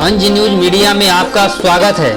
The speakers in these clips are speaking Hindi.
अंज न्यूज मीडिया में आपका स्वागत है।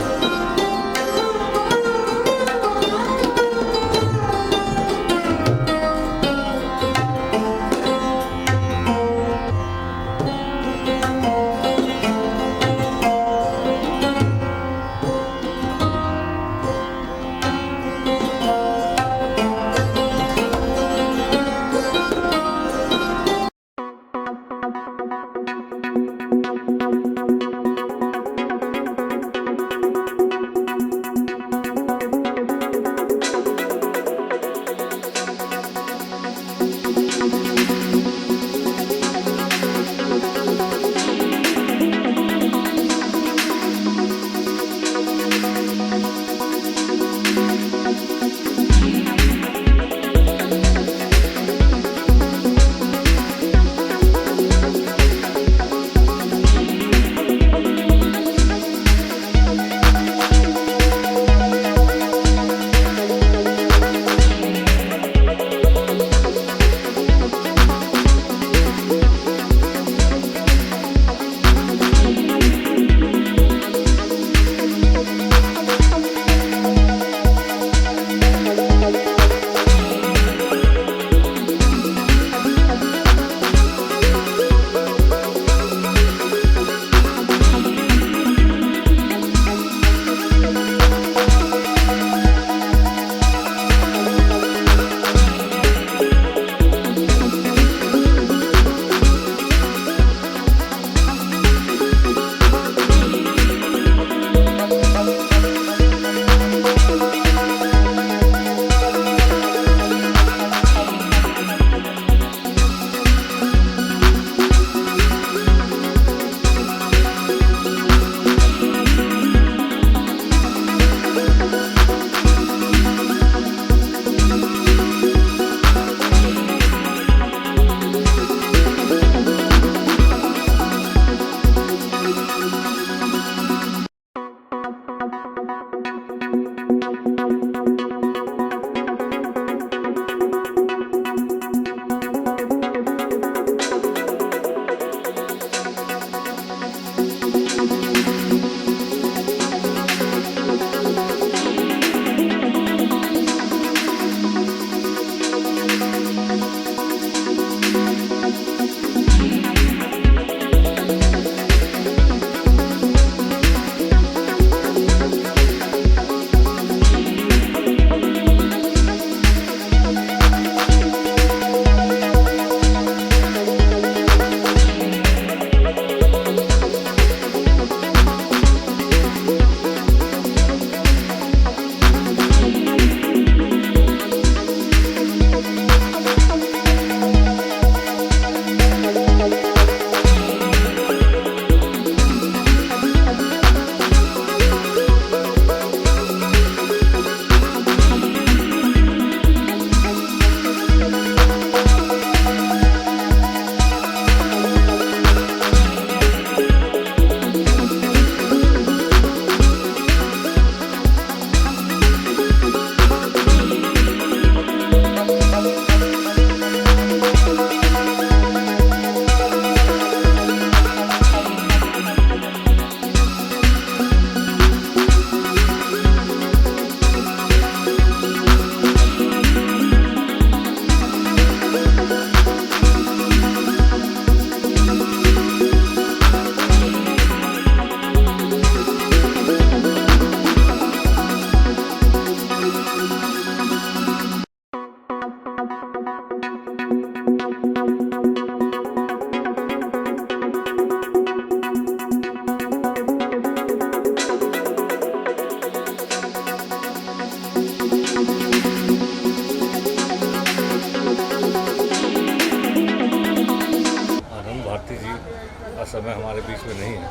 समय हमारे बीच में नहीं है।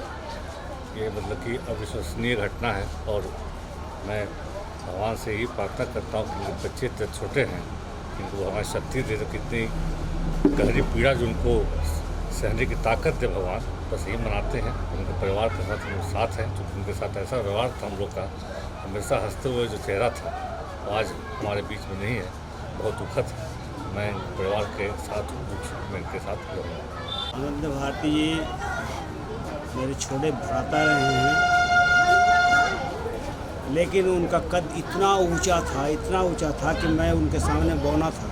ये मतलब कि अविश्वसनीय घटना है और मैं भगवान से ही प्रार्थना करता हूँ कि बच्चे इतने छोटे हैं, इनको हमारी शक्ति दे, तो कितनी गहरी पीड़ा जो उनको सहने की ताकत दे भगवान, बस यही मनाते हैं। उनके परिवार के साथ हम साथ हैं, जो उनके साथ ऐसा व्यवहार था हम लोग का, हमेशा हंसते हुए जो चेहरा था वो आज हमारे बीच में नहीं है, बहुत दुखद है। मैं परिवार के साथ हूँ, मैं इनके साथ रहूँगा। अनंत भारती जी मेरे छोटे भ्राता रहे हैं, लेकिन उनका कद इतना ऊंचा था कि मैं उनके सामने बौना था।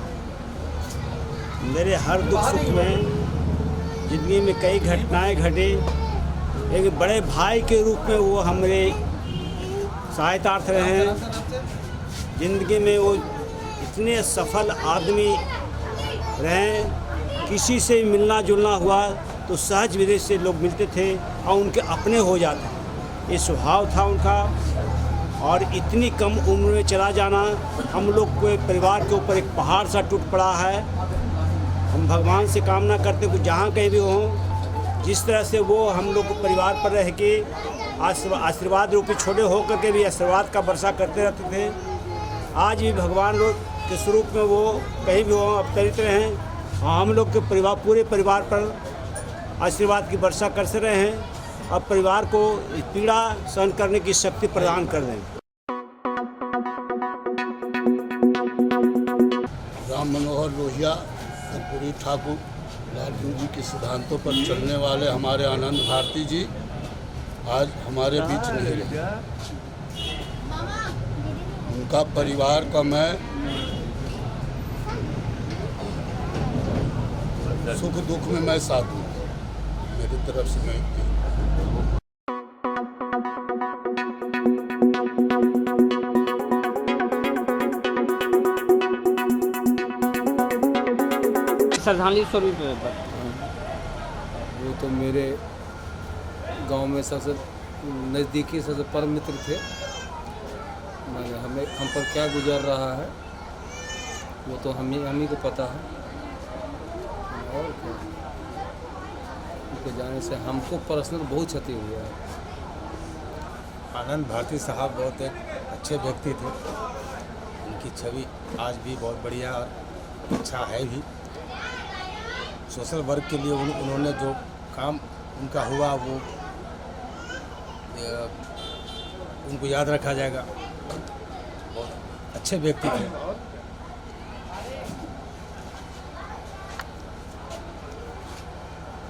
मेरे हर दुख सुख में ज़िंदगी में कई घटनाएं घटे, एक बड़े भाई के रूप में वो हमारे सहायतार्थ रहे हैं। ज़िंदगी में वो इतने सफल आदमी रहे, किसी से मिलना जुलना हुआ तो सहज विदेश से लोग मिलते थे और उनके अपने हो जाते। ये स्वभाव था उनका, और इतनी कम उम्र में चला जाना हम लोग के परिवार के ऊपर एक पहाड़ सा टूट पड़ा है। हम भगवान से कामना करते कि जहाँ कहीं भी हों, जिस तरह से वो हम लोग को परिवार पर रह के आशीर्वाद रूपी छोटे होकर के भी आशीर्वाद का वर्षा करते रहते थे। आज भी भगवान लोग के स्वरूप में वो कहीं भी हों अवतरित रहें, हम लोग के परिवार पूरे परिवार पर आशीर्वाद की वर्षा करते रहे हैं। अब परिवार को पीड़ा सहन करने की शक्ति प्रदान कर दें। राम मनोहर लोहिया, कर्पूरी ठाकुर, लालजू जी के सिद्धांतों पर चलने वाले हमारे आनंद भारती जी आज हमारे बीच नहीं रहे। उनका परिवार का मैं सुख दुख में मैं साथ हूँ, मेरी तरफ से मैं श्रद्धांजलि स्वरूप वो तो मेरे गांव में सबसे नज़दीकी सबसे परम मित्र थे। हम पर क्या गुजर रहा है वो तो हम ही को पता है, और क्या। उनके जाने से हमको पर्सनल बहुत क्षति हुआ है। आनंद भारती साहब बहुत एक अच्छे व्यक्ति थे। उनकी छवि आज भी बहुत बढ़िया और अच्छा है भी। सोशल वर्क के लिए उन्होंने जो काम उनका हुआ वो उनको याद रखा जाएगा। बहुत अच्छे व्यक्ति थे।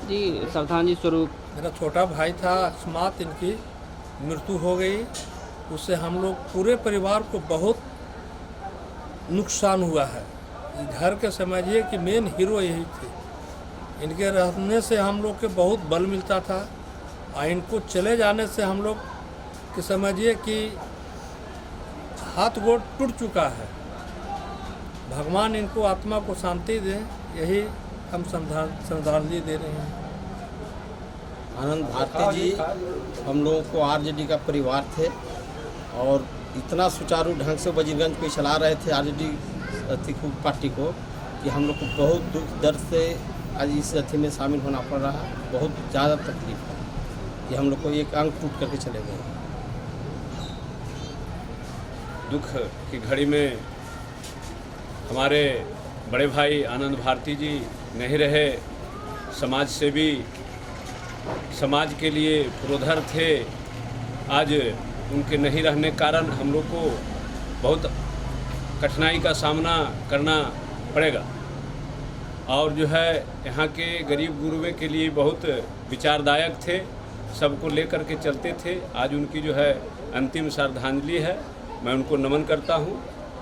जी श्रद्धांजलि स्वरूप मेरा छोटा भाई था, अकस्मात इनकी मृत्यु हो गई। उससे हम लोग पूरे परिवार को बहुत नुकसान हुआ है। घर के समझिए कि मेन हीरो यही थे। इनके रहने से हम लोग के बहुत बल मिलता था, और इनको चले जाने से हम लोग कि समझिए कि हाथ गोड़ टूट चुका है। भगवान इनको आत्मा को शांति दें, यही हम श्रद्धांजलि दे रहे हैं। आनंद भारती जी हम लोगों को आरजेडी का परिवार थे, और इतना सुचारू ढंग से वजीरगंज पे चला रहे थे आरजेडी पार्टी को कि हम लोग को बहुत दुख दर्द से आज इस अथी में शामिल होना पड़ रहा है। बहुत ज़्यादा तकलीफ है कि हम लोग को एक अंग टूट करके चले गए। दुख की घड़ी में हमारे बड़े भाई आनंद भारती जी नहीं रहे। समाज सेवी, समाज के लिए पुरोधर थे। आज उनके नहीं रहने कारण हम लोग को बहुत कठिनाई का सामना करना पड़ेगा। और जो है यहाँ के गरीब गुरुवे के लिए बहुत विचारदायक थे, सबको लेकर के चलते थे। आज उनकी जो है अंतिम श्रद्धांजलि है, मैं उनको नमन करता हूँ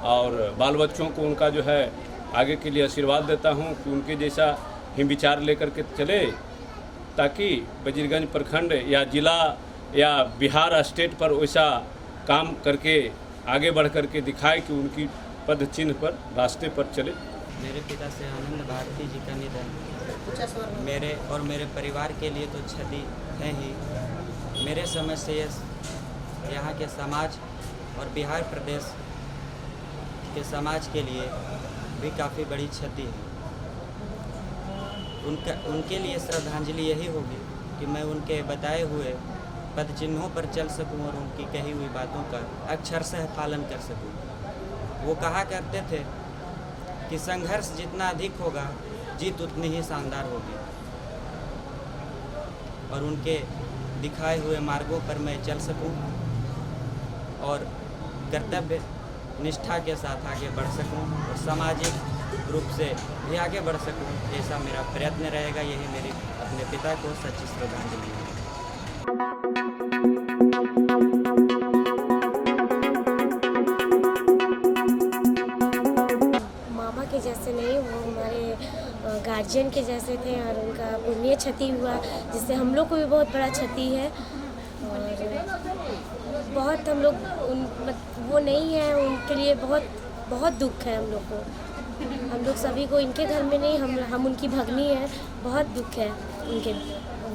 और बाल बच्चों को उनका जो है आगे के लिए आशीर्वाद देता हूँ कि उनके जैसा ही विचार लेकर के चले, ताकि वजीरगंज प्रखंड या जिला या बिहार स्टेट पर वैसा काम करके आगे बढ़ करके दिखाए कि उनकी पद चिन्ह पर रास्ते पर चले। मेरे पिता से आनंद भारती जी का निधन मेरे और मेरे परिवार के लिए तो क्षति है ही, मेरे समझ से यहाँ के समाज और बिहार प्रदेश के समाज के लिए भी काफ़ी बड़ी क्षति है। उनके लिए श्रद्धांजलि यही होगी कि मैं उनके बताए हुए पद चिन्हों पर चल सकूं और उनकी कही हुई बातों का अक्षरशः पालन कर सकूं। वो कहा करते थे कि संघर्ष जितना अधिक होगा जीत उतनी ही शानदार होगी, और उनके दिखाए हुए मार्गों पर मैं चल सकूं और कर्तव्य निष्ठा के साथ आगे बढ़ सकूं और सामाजिक रूप से भी आगे बढ़ सकूं, ऐसा मेरा प्रयत्न रहेगा। यही मेरी अपने पिता को सच्ची श्रद्धांजलि है। के जैसे नहीं, वो हमारे गार्जियन के जैसे थे और उनका पुण्य क्षति हुआ जिससे हम लोग को भी बहुत बड़ा क्षति है। और बहुत हम लोग वो नहीं है, उनके लिए बहुत बहुत दुख है हम लोग को। हम लोग सभी को, इनके घर में नहीं, हम उनकी भगनी है, बहुत दुख है उनके,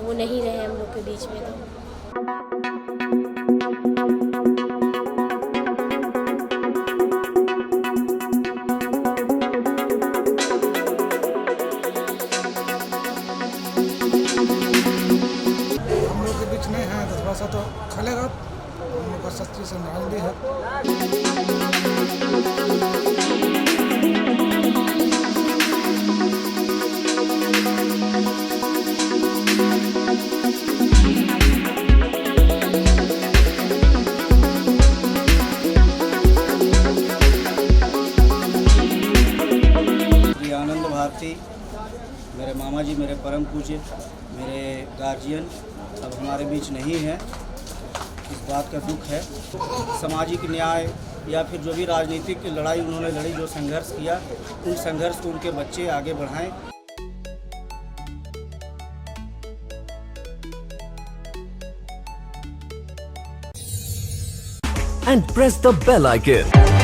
वो नहीं रहे हम लोग के बीच में। तो हम लोग के बीच नहीं है, 10 वर्ष तो चलेगा। हम लोग का शस्त्री संग्राम भी है। आनंद भारती मेरे मामा जी, मेरे परम पूज्य, मेरे गार्जियन अब हमारे बीच नहीं है। इस बात का दुख है। सामाजिक न्याय या फिर जो भी राजनीतिक लड़ाई उन्होंने लड़ी, जो संघर्ष किया, उन संघर्ष को उनके बच्चे आगे बढ़ाएं। And press the bell icon.